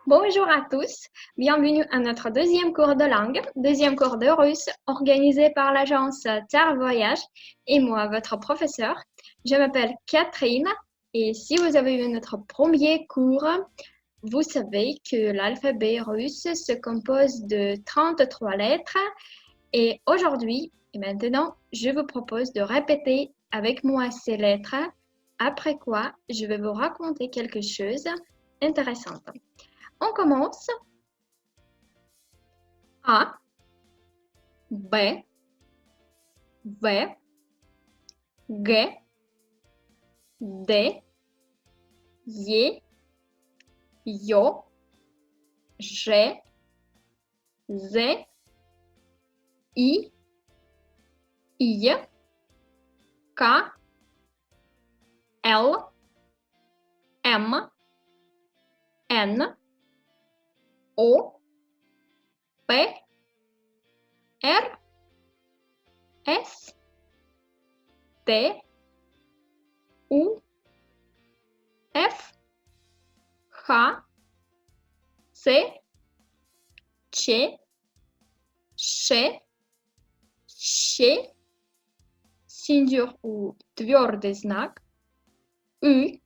Bonjour à tous, bienvenue à notre deuxième cours de langue, deuxième cours de russe organisé par l'agence Tar Voyage et moi, votre professeur. Je m'appelle Catherine et si vous avez eu notre premier cours, vous savez que l'alphabet russe se compose de 33 lettres et aujourd'hui et maintenant, je vous propose de répéter avec moi ces lettres, après quoi je vais vous raconter quelque chose d'intéressant. On commence. A, B, V, G, D, Y, Yo, J, Z, I, K, L, M, N, O, P, R, S, T, U, F, H, C, Ч, Ш, Щ, синюр у твердый знак, Ü,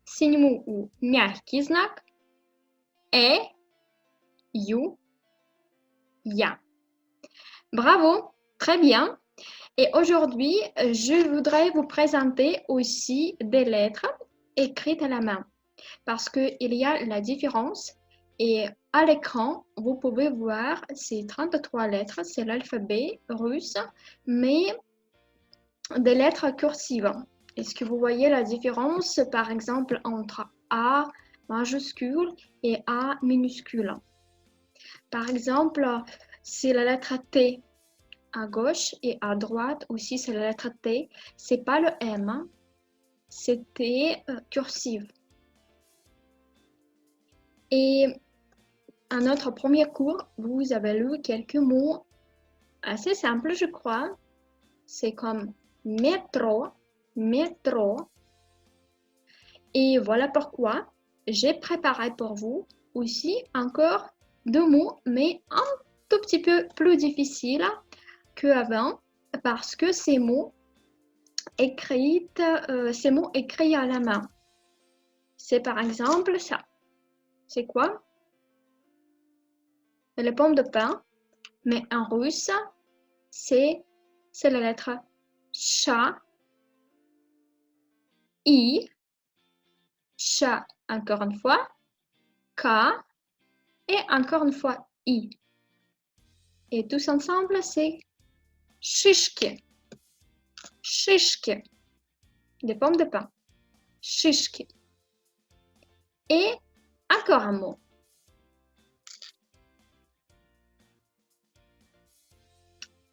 синему у мягкий знак, Ю, Я. Bravo, très bien. Et aujourd'hui, je voudrais vous présenter aussi des lettres écrites à la main parce qu'il y a la différence et à l'écran, vous pouvez voir ces 33 lettres, c'est l'alphabet russe, mais des lettres cursives. Est-ce que vous voyez la différence, par exemple, entre A majuscule et A minuscule? Par exemple, c'est la lettre T à gauche et à droite aussi, c'est la lettre T. C'est pas le M, c'était cursive. Et à notre premier cours, vous avez lu quelques mots assez simples, je crois. C'est comme métro, métro. Et voilà pourquoi j'ai préparé pour vous aussi encore deux mots, mais un tout petit peu plus difficiles qu'avant, parce que ces mots écrits à la main. C'est par exemple ça. C'est quoi? Les pommes de pain, mais en russe, c'est la lettre Ch, I, Ch encore une fois, K et encore une fois I. Et tous ensemble, c'est shishki, shishki, des pommes de pain, shishki. Et encore un mot.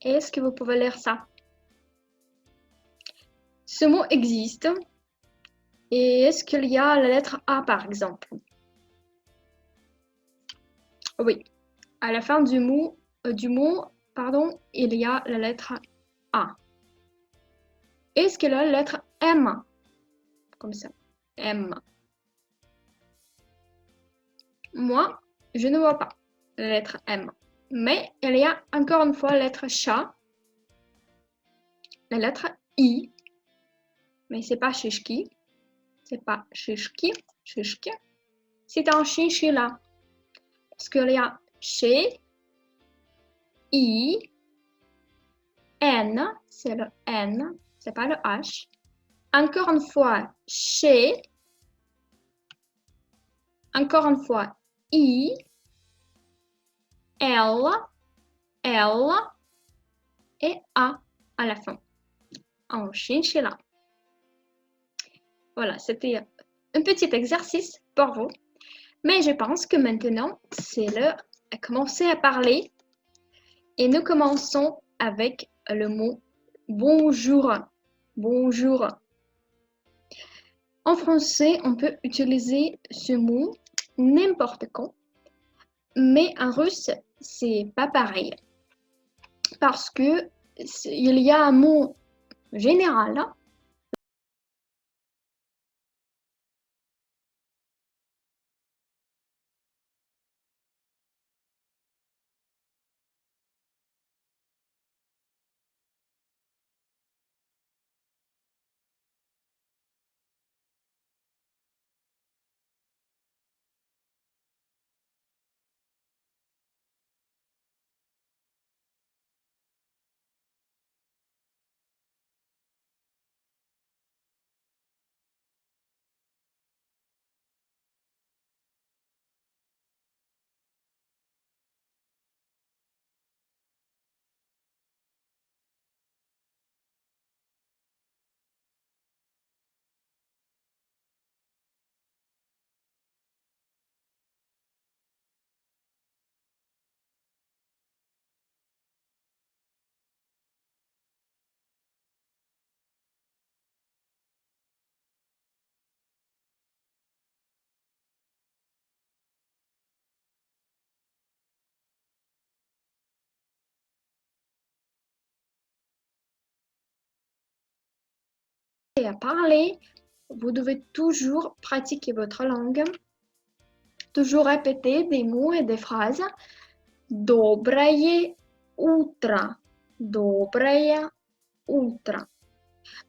Est-ce que vous pouvez lire ça? Ce mot existe. Et est-ce qu'il y a la lettre A par exemple? Oui. À la fin du mot, il y a la lettre A. Est-ce qu'il y a la lettre M? Comme ça. M. Moi, je ne vois pas la lettre M. Mais il y a encore une fois la lettre Ch, la lettre I, mais c'est pas shishki, c'est pas shishki, shishki, c'est un chinchilla. Parce qu'il y a Ch, I, N, c'est le N, c'est pas le H. Encore une fois, Ch, encore une fois, I, L, L et A à la fin. En chinchilla. Voilà, c'était un petit exercice pour vous. Mais je pense que maintenant, c'est l'heure de commencer à parler. Et nous commençons avec le mot bonjour. Bonjour. En français, on peut utiliser ce mot n'importe quand. Mais en russe, c'est pas pareil. Parce que il y a un mot général à parler, vous devez toujours pratiquer votre langue, toujours répéter des mots et des phrases. Доброе утро. Доброе утро.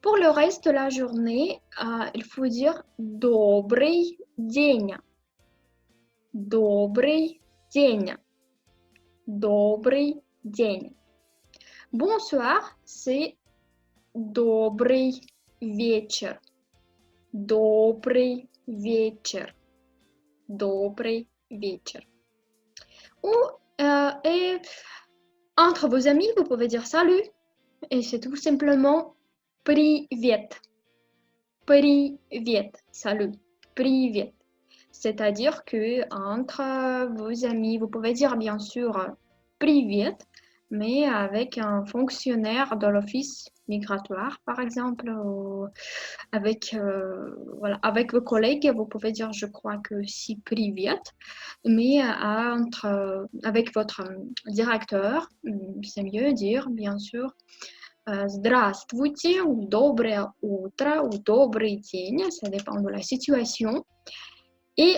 Pour le reste de la journée, il faut dire добрый день. Добрый день. Добрый день. Bonsoir, c'est добрый вечер. Добрый вечер. Добрый вечер. Ou et entre vos amis, vous pouvez dire salut et c'est tout simplement привет. Привет. Salut. Привет. C'est-à-dire que entre vos amis, vous pouvez dire bien sûr привет, mais avec un fonctionnaire de l'office migratoire, par exemple, ou avec, voilà, avec vos collègues, vous pouvez dire, je crois que si привет, mais avec votre directeur, c'est mieux dire, bien sûr, здравствуйте, ou доброе утро, ou добрый день, ça dépend de la situation. Et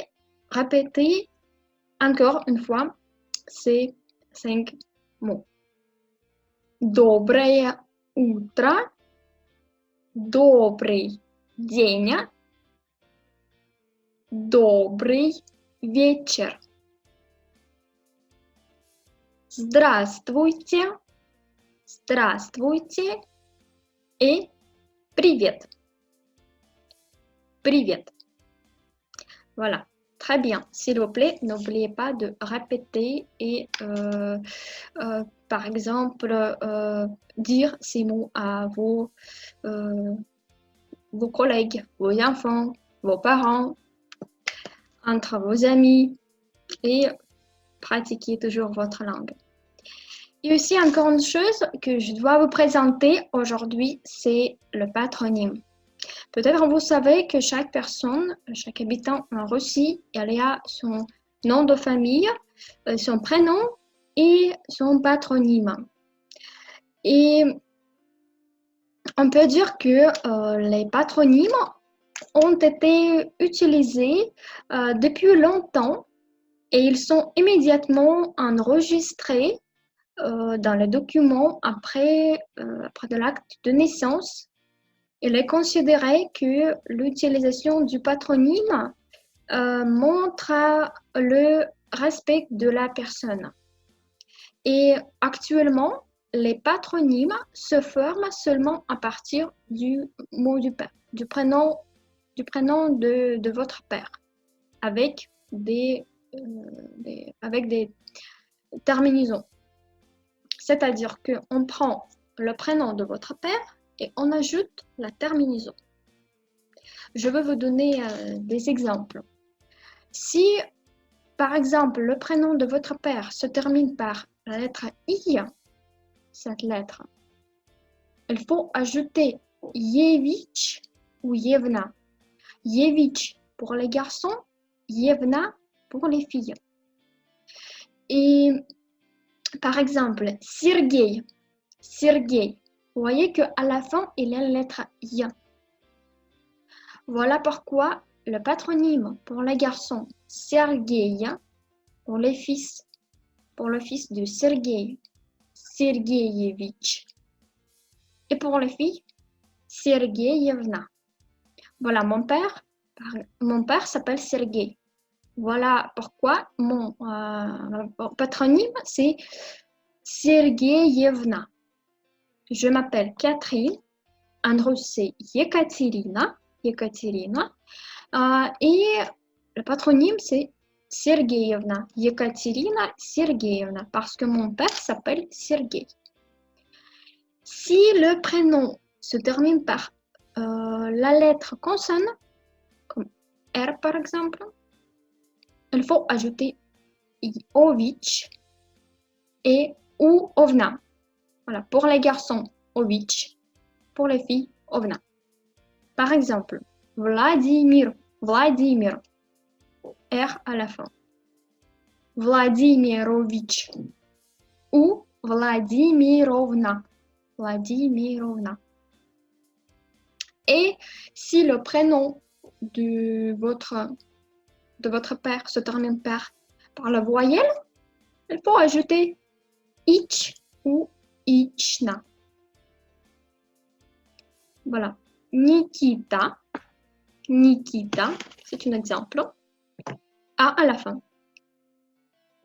répétez encore une fois ces 5 mots. Доброе утро, добрый день, добрый вечер. Здравствуйте, здравствуйте et привет. Привет. Voilà. Très bien. S'il vous plaît, n'oubliez pas de répéter et, par exemple, dire ces mots à vos collègues, vos enfants, vos parents, entre vos amis et pratiquer toujours votre langue. Et aussi, encore une chose que je dois vous présenter aujourd'hui, c'est le patronyme. Peut-être vous savez que chaque personne, chaque habitant en Russie, elle a son nom de famille, son prénom et son patronyme. Et on peut dire que les patronymes ont été utilisés depuis longtemps et ils sont immédiatement enregistrés dans les documents après de l'acte de naissance. Il est considéré que l'utilisation du patronyme montre le respect de la personne. Et actuellement, les patronymes se forment seulement à partir du mot du père, du prénom de votre père, avec des terminaisons. C'est-à-dire qu'on prend le prénom de votre père et on ajoute la terminaison. Je vais vous donner des exemples. Si, par exemple, le prénom de votre père se termine par la lettre I, cette lettre, il faut ajouter Yevich ou Yevna. Yevich pour les garçons, Yevna pour les filles. Et par exemple, Sergei. Vous voyez qu'à la fin, il y a la lettre I. Voilà pourquoi le patronyme pour les garçons, Sergei, pour les fils, pour le fils de Sergei, Sergeyevich. Et pour les filles, Sergeyevna. Voilà, mon père s'appelle Sergei. Voilà pourquoi mon patronyme, c'est Sergeyevna. Je m'appelle Catherine, en russe c'est Yekaterina, et le patronyme c'est Sergeyevna, Yekaterina Sergeyevna, parce que mon père s'appelle Sergei. Si le prénom se termine par la lettre consonne, comme R par exemple, il faut ajouter Ovich et ou Ovna. Voilà, pour les garçons, Ovich, pour les filles, Ovna. Par exemple, Vladimir, R à la fin. Vladimirovich ou Vladimirovna. Et si le prénom de votre père se termine par la voyelle, il faut ajouter ich ou ichna. Voilà. Nikita, Nikita, c'est un exemple. A à la fin.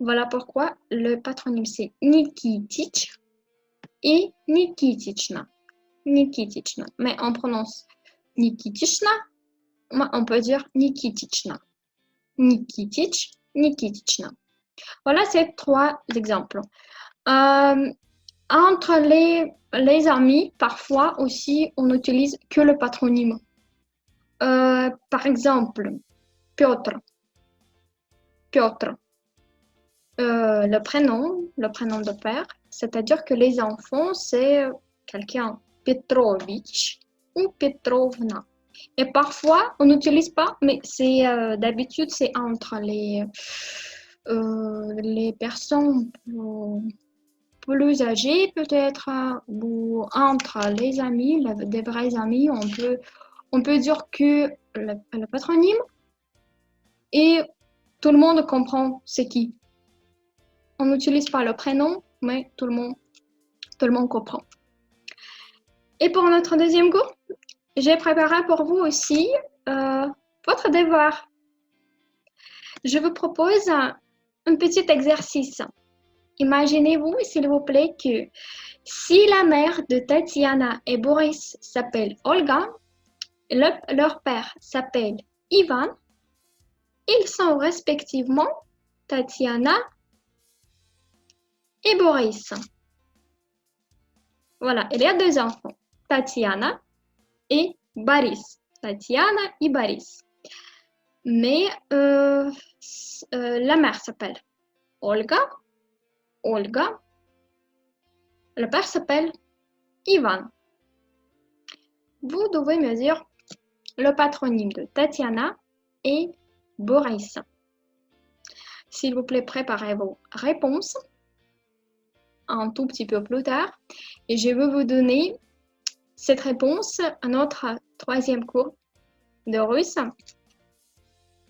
Voilà pourquoi le patronyme c'est Nikitich et Nikitichna. Nikitichna. Mais on prononce Nikitichna, mais on peut dire Nikitichna. Nikitich, Nikitichna. Voilà ces trois exemples. Entre les amis, parfois aussi, on n'utilise que le patronyme. Par exemple, Piotr. Piotr. Le prénom de père, c'est-à-dire que les enfants, c'est quelqu'un, Petrovitch ou Petrovna. Et parfois, on n'utilise pas, mais c'est d'habitude, c'est entre les personnes plus âgées, peut-être, ou entre les amis, des vrais amis, on peut dire que le patronyme et tout le monde comprend c'est qui. On n'utilise pas le prénom, mais tout le monde comprend. Et pour notre deuxième cours, j'ai préparé pour vous aussi votre devoir. Je vous propose un petit exercice. Imaginez-vous, s'il vous plaît, que si la mère de Tatiana et Boris s'appelle Olga, leur père s'appelle Ivan, ils sont respectivement Tatiana et Boris. Voilà, il y a deux enfants, Tatiana et Boris. Tatiana et Boris. Mais la mère s'appelle Olga. Olga. Le père s'appelle Ivan. Vous devez me dire le patronyme de Tatiana et Boris. S'il vous plaît, préparez vos réponses un tout petit peu plus tard. Et je vais vous donner cette réponse à notre troisième cours de russe.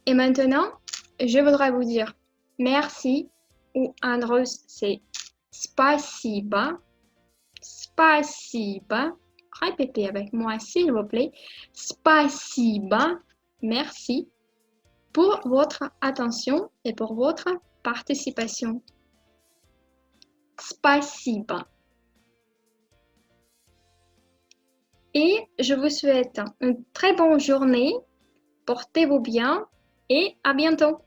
Et maintenant, je voudrais vous dire merci, ou en russe, c'est spasiba. Spasiba. Répétez avec moi, s'il vous plaît. Spasiba. Merci pour votre attention et pour votre participation. Spasiba. Et je vous souhaite une très bonne journée. Portez-vous bien et à bientôt.